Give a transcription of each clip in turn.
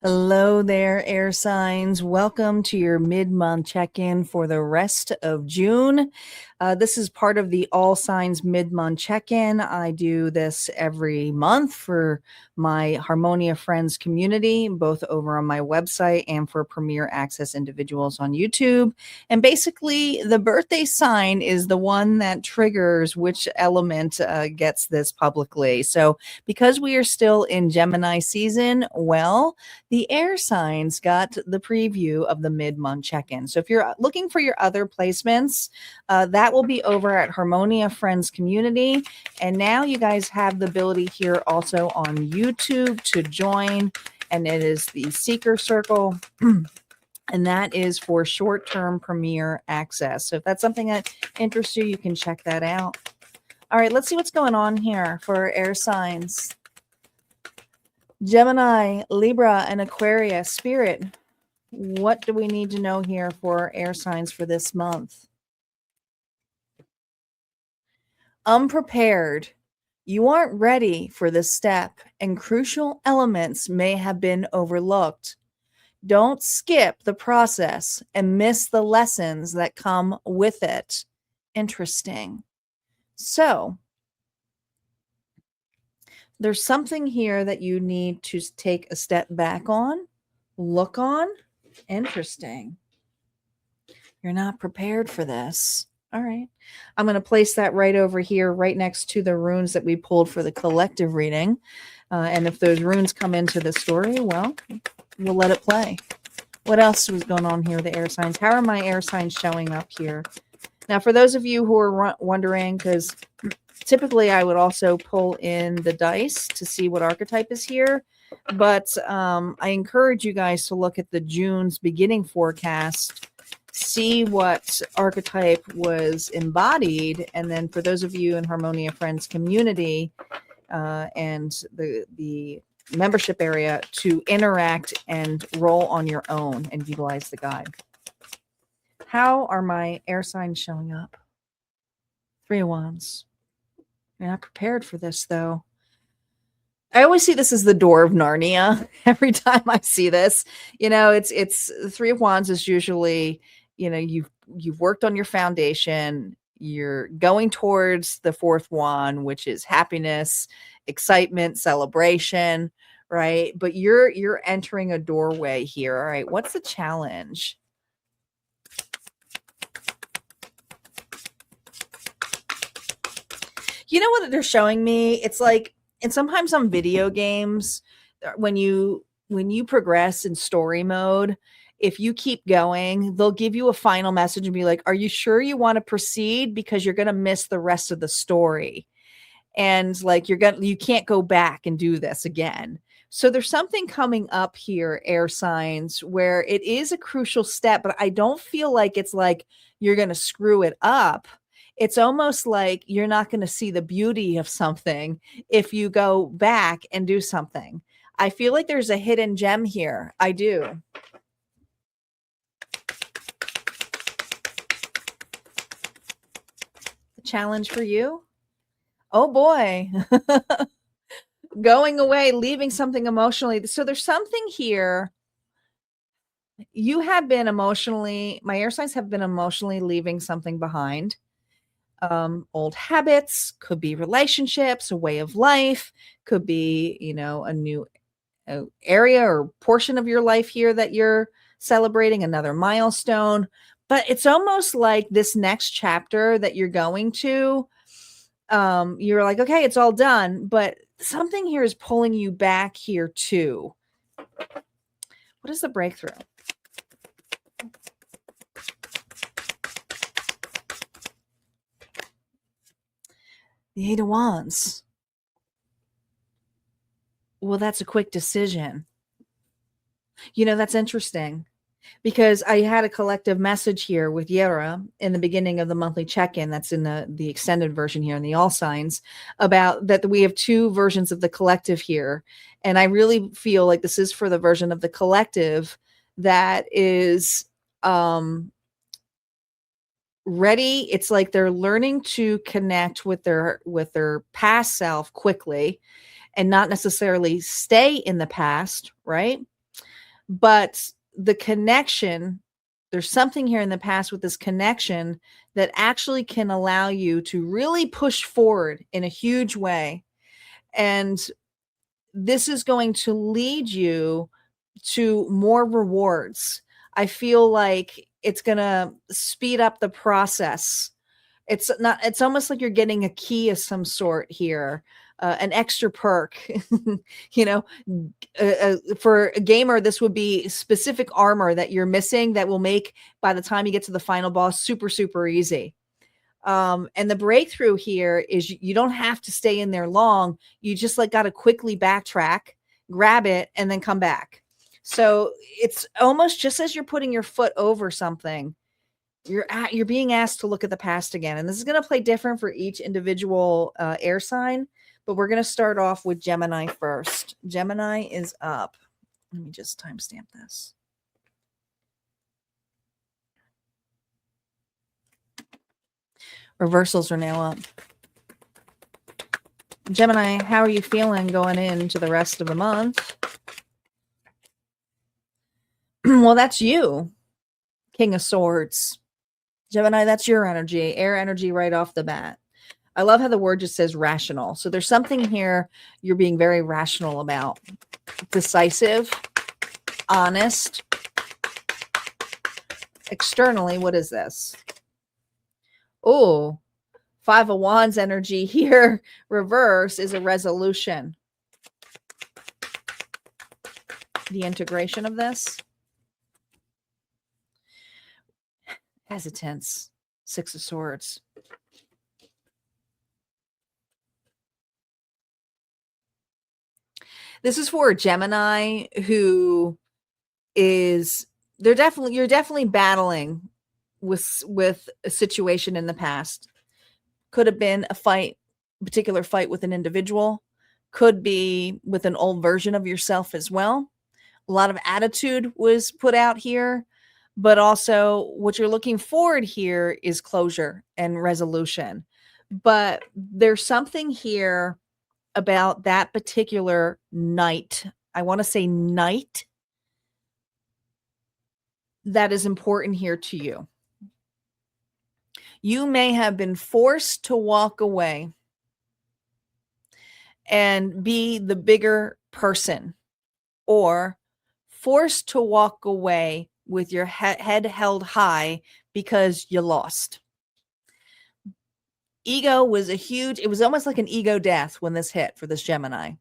Hello there, air signs. Welcome to your mid-month check-in for the rest of June. This is part of the All Signs mid-month check-in. I do this every month for my Harmonia Friends community, both over on my website and for Premier Access individuals on YouTube. And basically, the birthday sign is the one that triggers which element gets this publicly. So because we are still in Gemini season, well, the air signs got the preview of the mid-month check-in. So if you're looking for your other placements, that will be over at Harmonia Friends Community. And now you guys have the ability here also on YouTube to join. And it is the Seeker Circle. And that is for short-term Premier Access. So if that's something that interests you, you can check that out. All right, let's see what's going on here for air signs. Gemini, Libra, and Aquarius. Spirit, what do we need to know here for air signs for this month? Unprepared. You aren't ready for this step, and crucial elements may have been overlooked. Don't skip the process and miss the lessons that come with it. Interesting. So, there's something here that you need to take a step back on, look on. Interesting. You're not prepared for this. All right. I'm going to place that right over here, right next to the runes that we pulled for the collective reading. And if those runes come into the story, well, we'll let it play. What else was going on here, the air signs? How are my air signs showing up here? Now, for those of you who are wondering, because typically I would also pull in the dice to see what archetype is here. But I encourage you guys to look at the June's beginning forecast, see what archetype was embodied. And then for those of you in Harmonia Friends Community and the membership area, to interact and roll on your own and utilize the guide. How are my air signs showing up? 3 of Wands. You're not prepared for this, though. I always see this as the door of Narnia. Every time I see this, it's 3 of Wands is usually, you've worked on your foundation. You're going towards the 4th wand, which is happiness, excitement, celebration, right? But you're entering a doorway here. All right, what's the challenge? You know what they're showing me? It's like, and sometimes on video games, when you progress in story mode, if you keep going, they'll give you a final message and be like, are you sure you want to proceed? Because you're going to miss the rest of the story. And like, you can't go back and do this again. So there's something coming up here, air signs, where it is a crucial step, but I don't feel like it's like you're going to screw it up. It's almost like you're not going to see the beauty of something if you go back and do something. I feel like there's a hidden gem here. I do. The challenge for you? Oh boy. Going away, leaving something emotionally. So there's something here. You have been emotionally, my air signs have been emotionally leaving something behind. Old habits, could be relationships, a way of life, could be, a new area or portion of your life here that you're celebrating, another milestone. But it's almost like this next chapter that you're going to, you're like, okay, it's all done, but something here is pulling you back here too. What is the breakthrough? The 8 of Wands. Well, that's a quick decision. That's interesting because I had a collective message here with Yera in the beginning of the monthly check-in. That's in the extended version here in the All Signs, about that we have 2 versions of the collective here. And I really feel like this is for the version of the collective that is ready. It's like they're learning to connect with their past self quickly and not necessarily stay in the past, right? But the connection, there's something here in the past with this connection that actually can allow you to really push forward in a huge way. And this is going to lead you to more rewards. I feel like it's going to speed up the process. It's almost like you're getting a key of some sort here, an extra perk. you know, for a gamer, this would be specific armor that you're missing that will make, by the time you get to the final boss, super, super easy. And the breakthrough here is you don't have to stay in there long. You just like got to quickly backtrack, grab it, and then come back. So it's almost just as you're putting your foot over something, you're being asked to look at the past again. And this is going to play different for each individual air sign, but we're going to start off with Gemini first. Gemini is up. Let me just timestamp this. Reversals are now up. Gemini, how are you feeling going into the rest of the month? Well, that's you. King of Swords. Gemini, that's your energy. Air energy right off the bat. I love how the word just says rational. So there's something here you're being very rational about. Decisive. Honest. Externally, what is this? Oh, Five of Wands energy here, reverse, is a resolution. The integration of this. Hesitance. Six of Swords. This is for a Gemini who is, you're definitely battling with a situation in the past. Could have been a particular fight with an individual, could be with an old version of yourself as well. A lot of attitude was put out here, but also what you're looking forward here is closure and resolution. But there's something here about that particular night. I want to say night that is important here to you. You may have been forced to walk away and be the bigger person, or forced to walk away with your head held high because you lost. Ego was it was almost like an ego death when this hit for this Gemini.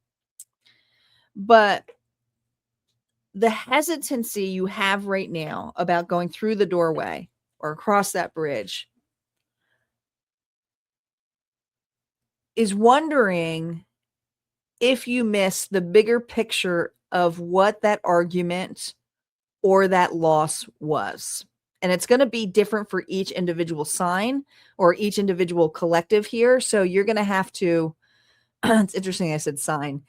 But the hesitancy you have right now about going through the doorway or across that bridge is wondering if you miss the bigger picture of what that argument or that loss was. And it's going to be different for each individual sign or each individual collective here. So you're going to have to, it's interesting I said sign.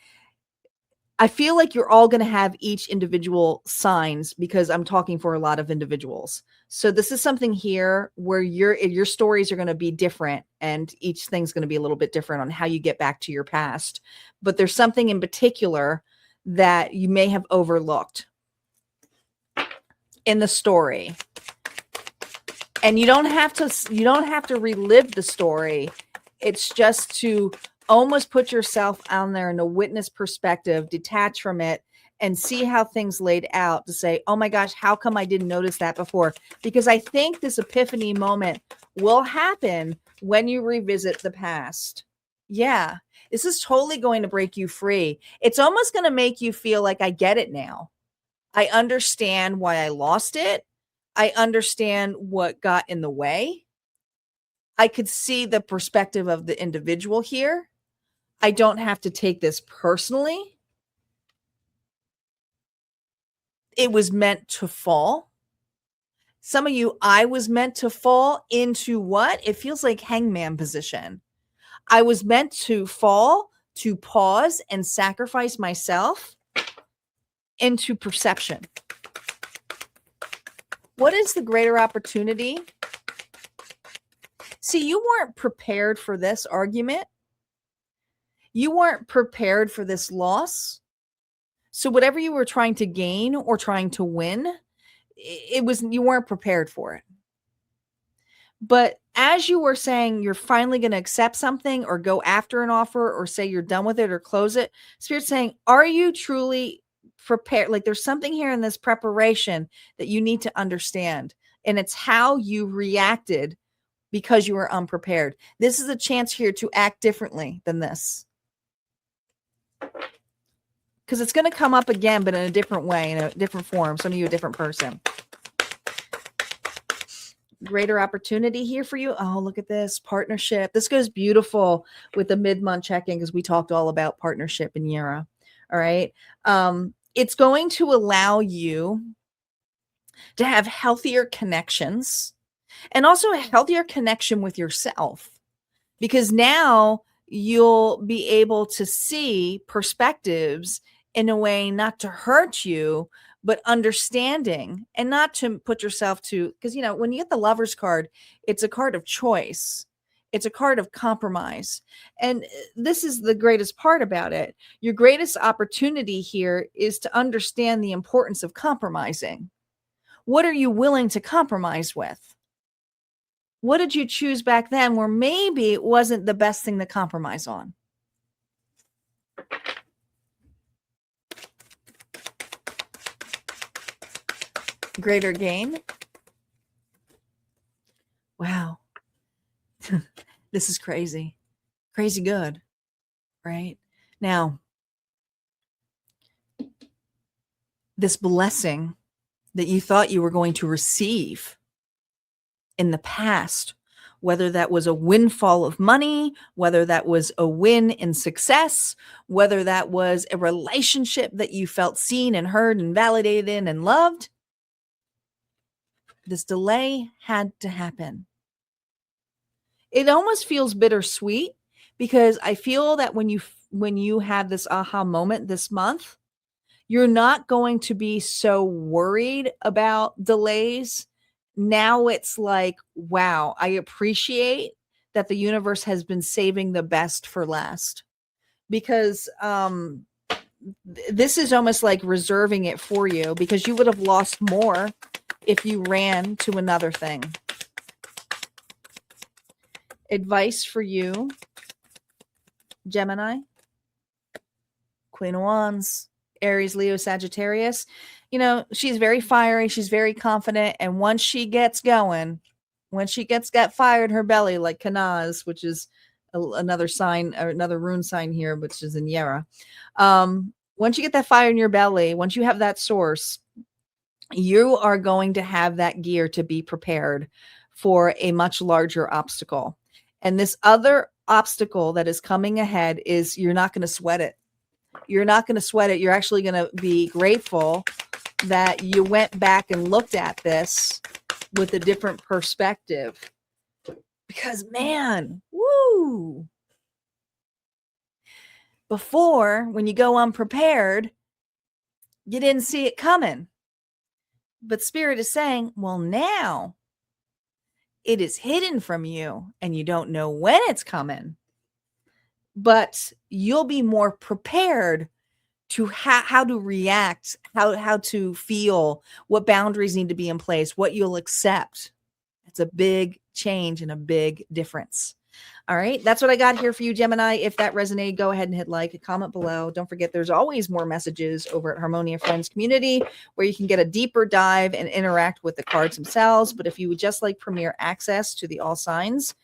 I feel like you're all going to have each individual signs because I'm talking for a lot of individuals. So this is something here where your stories are going to be different, and each thing's going to be a little bit different on how you get back to your past. But there's something in particular that you may have overlooked in the story. And you don't have to relive the story. It's just to almost put yourself on there in a witness perspective, detach from it, and see how things laid out to say, oh my gosh, how come I didn't notice that before? Because I think this epiphany moment will happen when you revisit the past. Yeah, this is totally going to break you free. It's almost going to make you feel like I get it now. I understand why I lost it. I understand what got in the way. I could see the perspective of the individual here. I don't have to take this personally. It was meant to fall. Some of you, I was meant to fall into what? It feels like hangman position. I was meant to fall, to pause and sacrifice myself into perception. What is the greater opportunity? See, you weren't prepared for this argument. You weren't prepared for this loss. So whatever you were trying to gain or trying to win, you weren't prepared for it. But as you were saying, you're finally going to accept something or go after an offer or say you're done with it or close it, Spirit's saying, are you truly prepared? Like there's something here in this preparation that you need to understand. And it's how you reacted because you were unprepared. This is a chance here to act differently than this. Because it's going to come up again, but in a different way, in a different form. Some of you a different person. Greater opportunity here for you. Oh, look at this partnership. This goes beautiful with the mid-month check-in because we talked all about partnership in Yara. All right. It's going to allow you to have healthier connections and also a healthier connection with yourself, because now you'll be able to see perspectives in a way not to hurt you, but understanding, and not to put yourself to, because, you know, when you get the Lover's card, it's a card of choice. It's a card of compromise. And this is the greatest part about it. Your greatest opportunity here is to understand the importance of compromising. What are you willing to compromise with? What did you choose back then where maybe it wasn't the best thing to compromise on? Greater gain. Wow. This is crazy. Crazy good. Right? Now, this blessing that you thought you were going to receive in the past, whether that was a windfall of money, whether that was a win in success, whether that was a relationship that you felt seen and heard and validated in and loved, this delay had to happen. It almost feels bittersweet because I feel that when you have this aha moment this month, you're not going to be so worried about delays. Now it's like, wow, I appreciate that the universe has been saving the best for last, because this is almost like reserving it for you, because you would have lost more if you ran to another thing. Advice for you, Gemini, Queen of Wands, Aries, Leo, Sagittarius. You know, she's very fiery. She's very confident. And once she gets going, when she got fire in her belly, like Kanaz, which is another sign or another rune sign here, which is in Yara. Once you get that fire in your belly, once you have that source, you are going to have that gear to be prepared for a much larger obstacle. And this other obstacle that is coming ahead is you're not going to sweat it. You're not going to sweat it. You're actually going to be grateful that you went back and looked at this with a different perspective. Because, man, woo! Before, when you go unprepared, you didn't see it coming. But Spirit is saying, well, now it is hidden from you and you don't know when it's coming. But you'll be more prepared to how to react, how to feel, what boundaries need to be in place, what you'll accept. It's a big change and a big difference. All right, that's what I got here for you, Gemini. If that resonated, go ahead and hit like, comment below. Don't forget, there's always more messages over at Harmonia Friends Community where you can get a deeper dive and interact with the cards themselves. But if you would just like premier access to the all signs,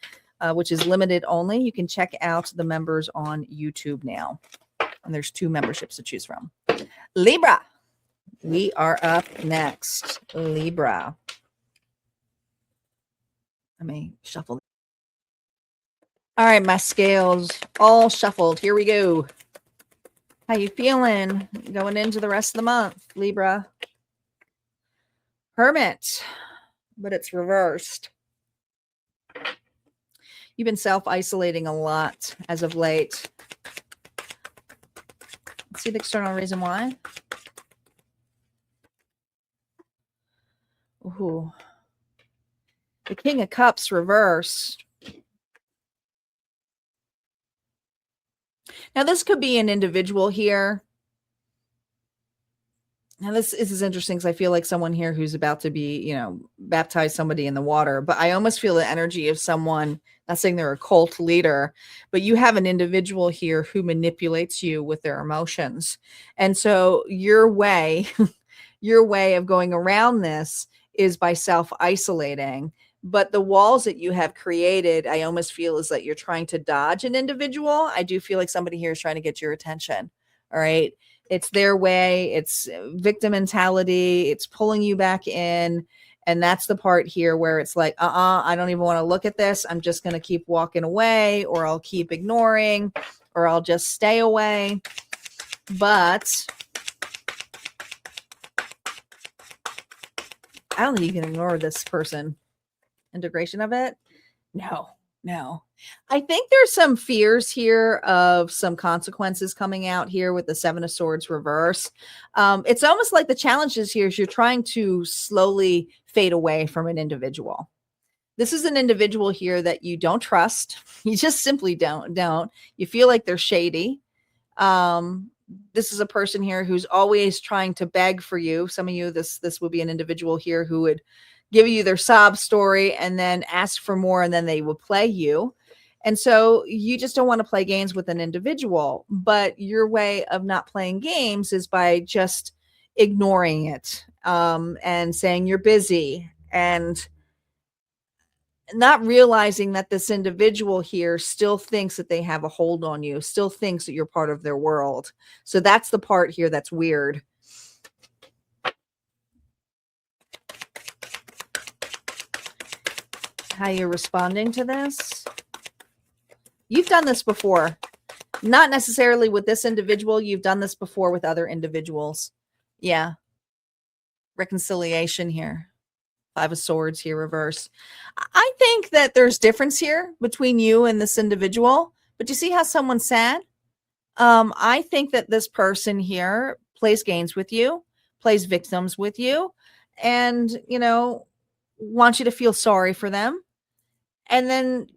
which is limited only, you can check out the members on YouTube now. And there's 2 memberships to choose from. Libra, we are up next. Libra. Let me shuffle. All right, my scales all shuffled. Here we go. How you feeling going into the rest of the month, Libra? Hermit, but it's reversed. You've been self-isolating a lot as of late. Let's see the external reason why. Ooh. The King of Cups reversed. Now, this could be an individual here. Now this is interesting because I feel like someone here who's about to be, baptize somebody in the water, but I almost feel the energy of someone, not saying they're a cult leader, but you have an individual here who manipulates you with their emotions. And so your way, your way of going around this is by self-isolating. But the walls that you have created, I almost feel is that you're trying to dodge an individual. I do feel like somebody here is trying to get your attention. All right. It's their way. It's victim mentality. It's pulling you back in. And that's the part here where it's like, I don't even want to look at this. I'm just going to keep walking away, or I'll keep ignoring, or I'll just stay away. But I don't think you can ignore this person. Integration of it? No. I think there's some fears here of some consequences coming out here with the Seven of Swords reverse. It's almost like the challenges here is you're trying to slowly fade away from an individual. This is an individual here that you don't trust. You just simply don't. You feel like they're shady. This is a person here who's always trying to beg for you. Some of you, this would be an individual here who would give you their sob story and then ask for more, and then they will play you. And so you just don't want to play games with an individual, but your way of not playing games is by just ignoring it, and saying you're busy, and not realizing that this individual here still thinks that they have a hold on you, still thinks that you're part of their world. So that's the part here that's weird. How you're responding to this? You've done this before. Not necessarily with this individual. You've done this before with other individuals. Yeah. Reconciliation here. Five of Swords here, reverse. I think that there's difference here between you and this individual. But you see how someone's sad? I think that this person here plays games with you, plays victims with you, and, wants you to feel sorry for them. And then,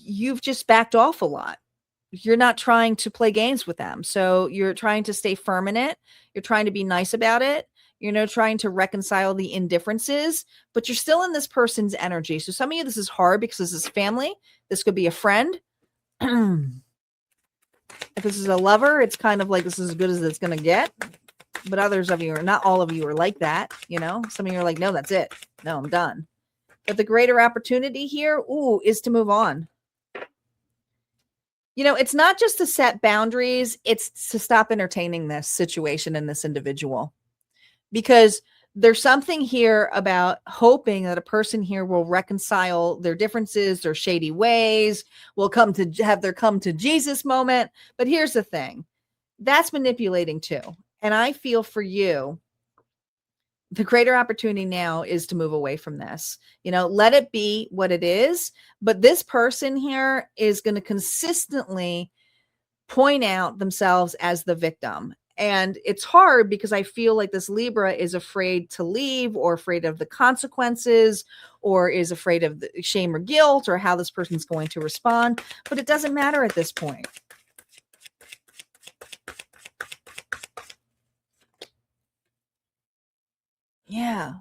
you've just backed off a lot. You're not trying to play games with them. So you're trying to stay firm in it. You're trying to be nice about it. You're trying to reconcile the indifferences, but you're still in this person's energy. So some of you, this is hard because this is family. This could be a friend. If this is a lover, it's kind of like this is as good as it's going to get. But others of you are not, all of you are like that. Some of you are like, no, that's it. No, I'm done. But the greater opportunity here, is to move on. It's not just to set boundaries. It's to stop entertaining this situation and this individual. Because there's something here about hoping that a person here will reconcile their differences, their shady ways, will come to Jesus moment. But here's the thing. That's manipulating too. And I feel for you, the greater opportunity now is to move away from this. Let it be what it is. But this person here is going to consistently point out themselves as the victim. And it's hard because I feel like this Libra is afraid to leave, or afraid of the consequences, or is afraid of the shame or guilt, or how this person's going to respond. But it doesn't matter at this point. Yeah.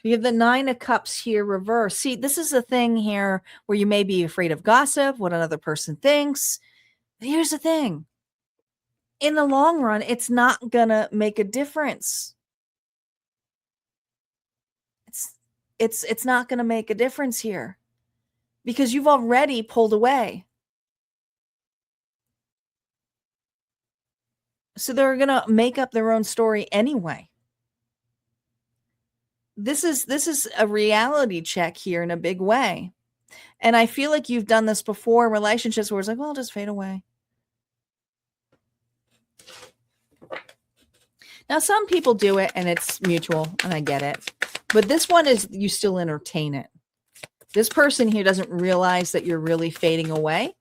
We have the Nine of Cups here reversed. See, this is a thing here where you may be afraid of gossip, what another person thinks. Here's the thing. In the long run, it's not going to make a difference. It's not going to make a difference here because you've already pulled away. So they're going to make up their own story anyway. This is a reality check here in a big way. And I feel like you've done this before in relationships where it's like, well, I'll just fade away. Now, some people do it and it's mutual, and I get it. But this one is you still entertain it. This person here doesn't realize that you're really fading away.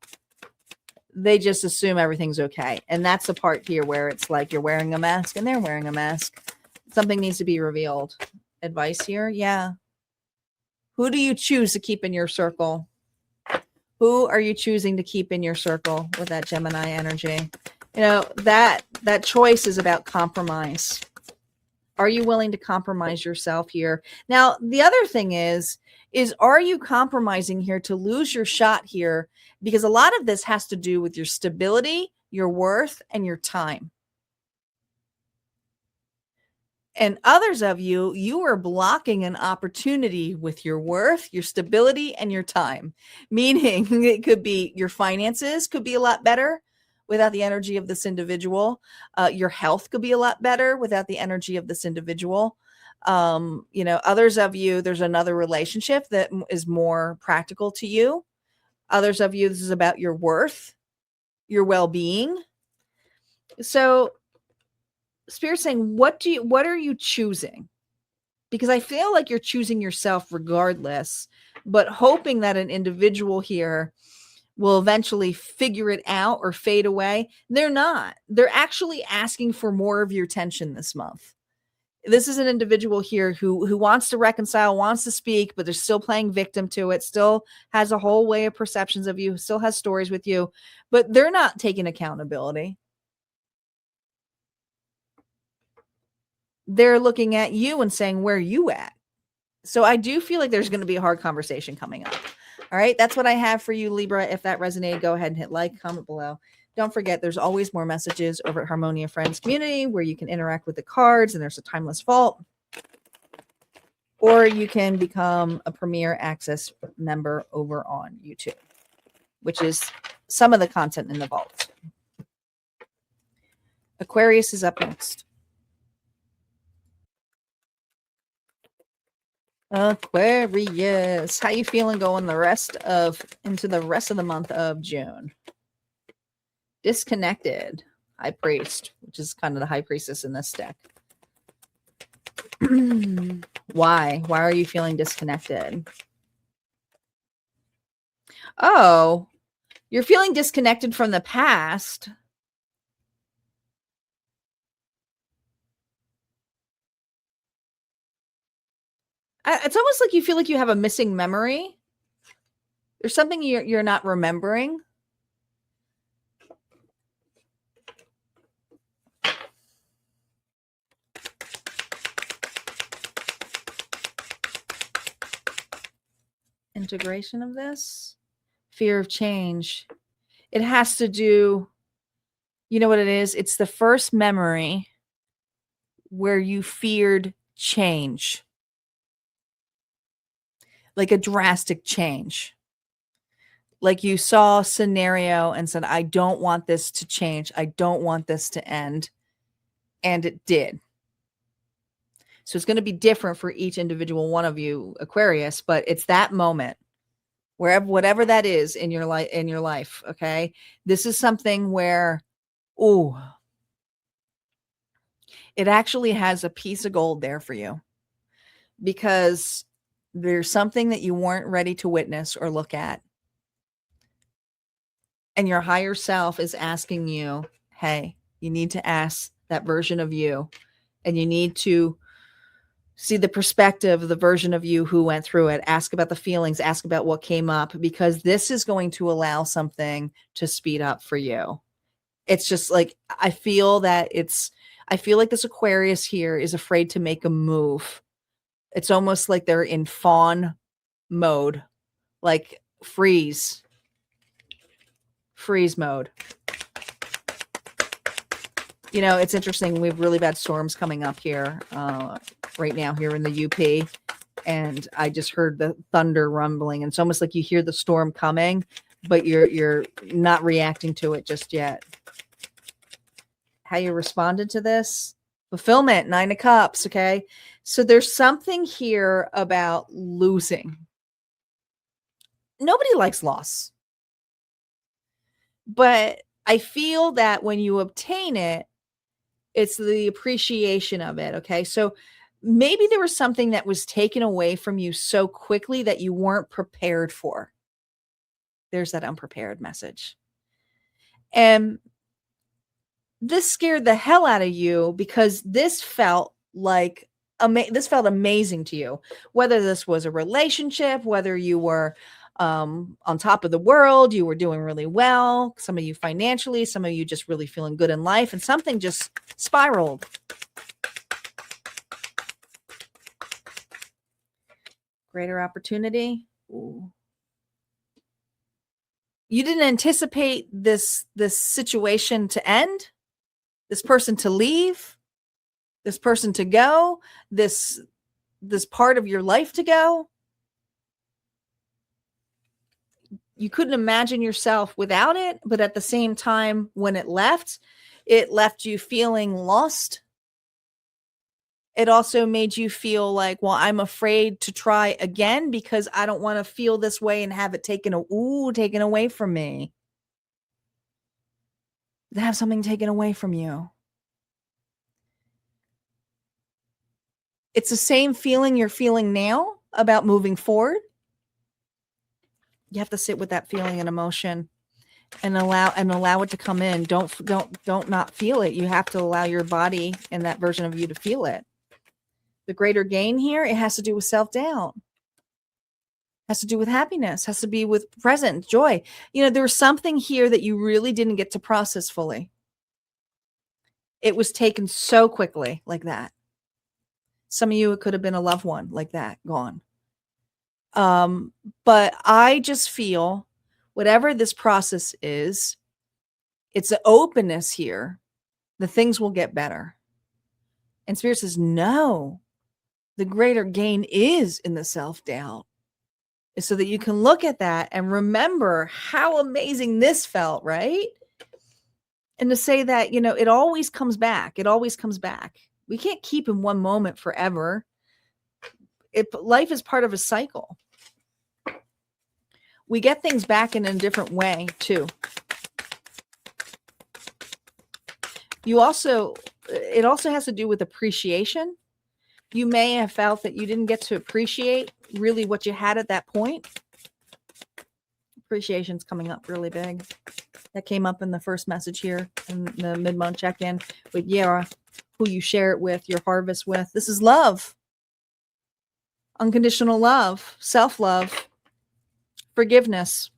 They just assume everything's okay. And that's the part here where it's like you're wearing a mask and they're wearing a mask. Something needs to be revealed. Advice here? Yeah. Who do you choose to keep in your circle? Who are you choosing to keep in your circle with that Gemini energy? That choice is about compromise. Are you willing to compromise yourself here? Now, the other thing is are you compromising here to lose your shot here? Because a lot of this has to do with your stability, your worth, and your time. And others of you, you are blocking an opportunity with your worth, your stability, and your time. Meaning it could be your finances could be a lot better without the energy of this individual. Your health could be a lot better without the energy of this individual. Others of you, there's another relationship that is more practical to you. Others of you, this is about your worth, your well-being. So Spirit's saying, what are you choosing? Because I feel like you're choosing yourself regardless, but hoping that an individual here will eventually figure it out or fade away. They're not. They're actually asking for more of your attention this month. This is an individual here who wants to reconcile, wants to speak, but they're still playing victim to it, still has a whole way of perceptions of you, still has stories with you, but they're not taking accountability. They're looking at you and saying, where are you at? So I do feel like there's going to be a hard conversation coming up. All right. That's what I have for you, Libra. If that resonated, go ahead and hit like, comment below. Don't forget, there's always more messages over at Harmonia Friends Community where you can interact with the cards, and there's a timeless vault. Or you can become a Premier Access member over on YouTube, which is some of the content in the vault. Aquarius is up next. Aquarius, how you feeling going into the rest of the month of June? Disconnected, High Priest, which is kind of the High Priestess in this deck. Why are you feeling disconnected? Oh, you're feeling disconnected from the past. It's almost like you feel like you have a missing memory. There's something you're not remembering. Integration of this. Fear of change. It has to do, you know what it is? It's the first memory where you feared change. Like a drastic change. Like you saw a scenario and said, I don't want this to change. I don't want this to end. And it did. So it's going to be different for each individual one of you, Aquarius, but it's that moment, whatever that is in your life. Okay. This is something where, it actually has a piece of gold there for you, because there's something that you weren't ready to witness or look at. And your higher self is asking you, hey, you need to ask that version of you, and you need to see the perspective of the version of you who went through it. Ask about the feelings, ask about what came up, because this is going to allow something to speed up for you. It's just like, I feel like this Aquarius here is afraid to make a move. It's almost like they're in fawn mode, like freeze mode. It's interesting. We have really bad storms coming up here right now here in the UP. And I just heard the thunder rumbling. And it's almost like you hear the storm coming, but you're not reacting to it just yet. How you responded to this? Fulfillment, 9 of Cups. Okay. So there's something here about losing. Nobody likes loss. But I feel that when you obtain it, it's the appreciation of it. Okay. So maybe there was something that was taken away from you so quickly that you weren't prepared for. There's that unprepared message. And this scared the hell out of you, because this felt amazing to you. Whether this was a relationship, whether you were on top of the world. You were doing really well. Some of you financially, some of you just really feeling good in life, and something just spiraled. Greater opportunity. Ooh. You didn't anticipate this situation to end, this person to leave, this person to go, this part of your life to go. You couldn't imagine yourself without it, but at the same time, when it left you feeling lost. It also made you feel like, well, I'm afraid to try again because I don't want to feel this way and have it taken away from me. To have something taken away from you. It's the same feeling you're feeling now about moving forward. You have to sit with that feeling and emotion and allow it to come in. Don't not feel it. You have to allow your body and that version of you to feel it. The greater gain here, it has to do with self-doubt. Has to do with happiness, has to be with present joy. There was something here that you really didn't get to process fully. It was taken so quickly like that. Some of you, it could have been a loved one like that, gone. But I just feel whatever this process is, it's an openness here. The things will get better. And Spirit says, no, the greater gain is in the self-doubt. So that you can look at that and remember how amazing this felt, right? And to say that, it always comes back. It always comes back. We can't keep in one moment forever. Life is part of a cycle. We get things back in a different way too. It also has to do with appreciation. You may have felt that you didn't get to appreciate really what you had at that point. Appreciation's coming up really big. That came up in the first message here in the mid-month check-in with Yara, who you share it with, your harvest with. This is love. Unconditional love, self-love, forgiveness.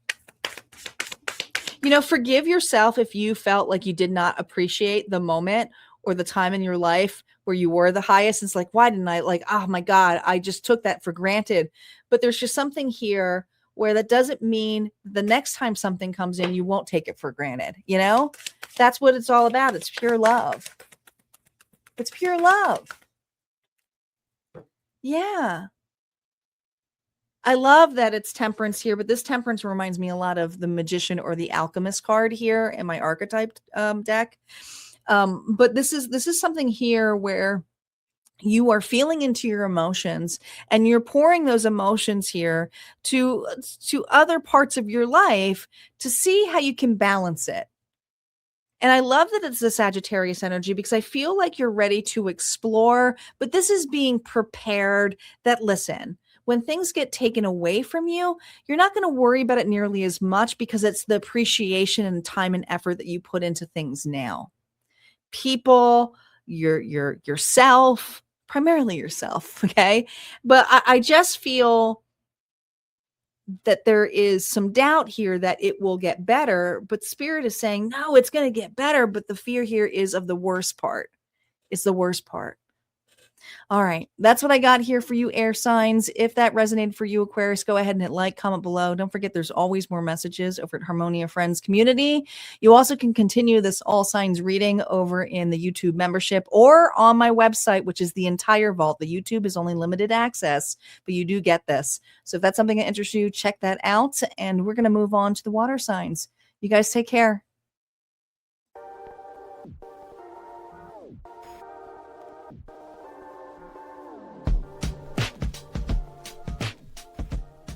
Forgive yourself if you felt like you did not appreciate the moment or the time in your life where you were the highest. It's like, why didn't I, oh my God, I just took that for granted. But there's just something here where that doesn't mean the next time something comes in, you won't take it for granted. That's what it's all about. It's pure love. It's pure love. Yeah. I love that it's temperance here, but this temperance reminds me a lot of the magician or the alchemist card here in my archetype deck. But this is something here where you are feeling into your emotions and you're pouring those emotions here to other parts of your life to see how you can balance it. And I love that it's the Sagittarius energy because I feel like you're ready to explore, but this is being prepared that, listen, when things get taken away from you, you're not going to worry about it nearly as much because it's the appreciation and time and effort that you put into things now. People, yourself, primarily yourself, okay? But I just feel that there is some doubt here that it will get better, but Spirit is saying, no, it's going to get better, but the fear here is of the worst part. It's the worst part. All right, that's what I got here for you, air signs. If that resonated for you, Aquarius, go ahead and hit like, comment below. Don't forget, there's always more messages over at Harmonia Friends Community. You also can continue this all signs reading over in the YouTube membership or on my website, which is the entire vault. The YouTube is only limited access, but you do get this. So if that's something that interests you, check that out. And we're going to move on to the water signs. You guys take care.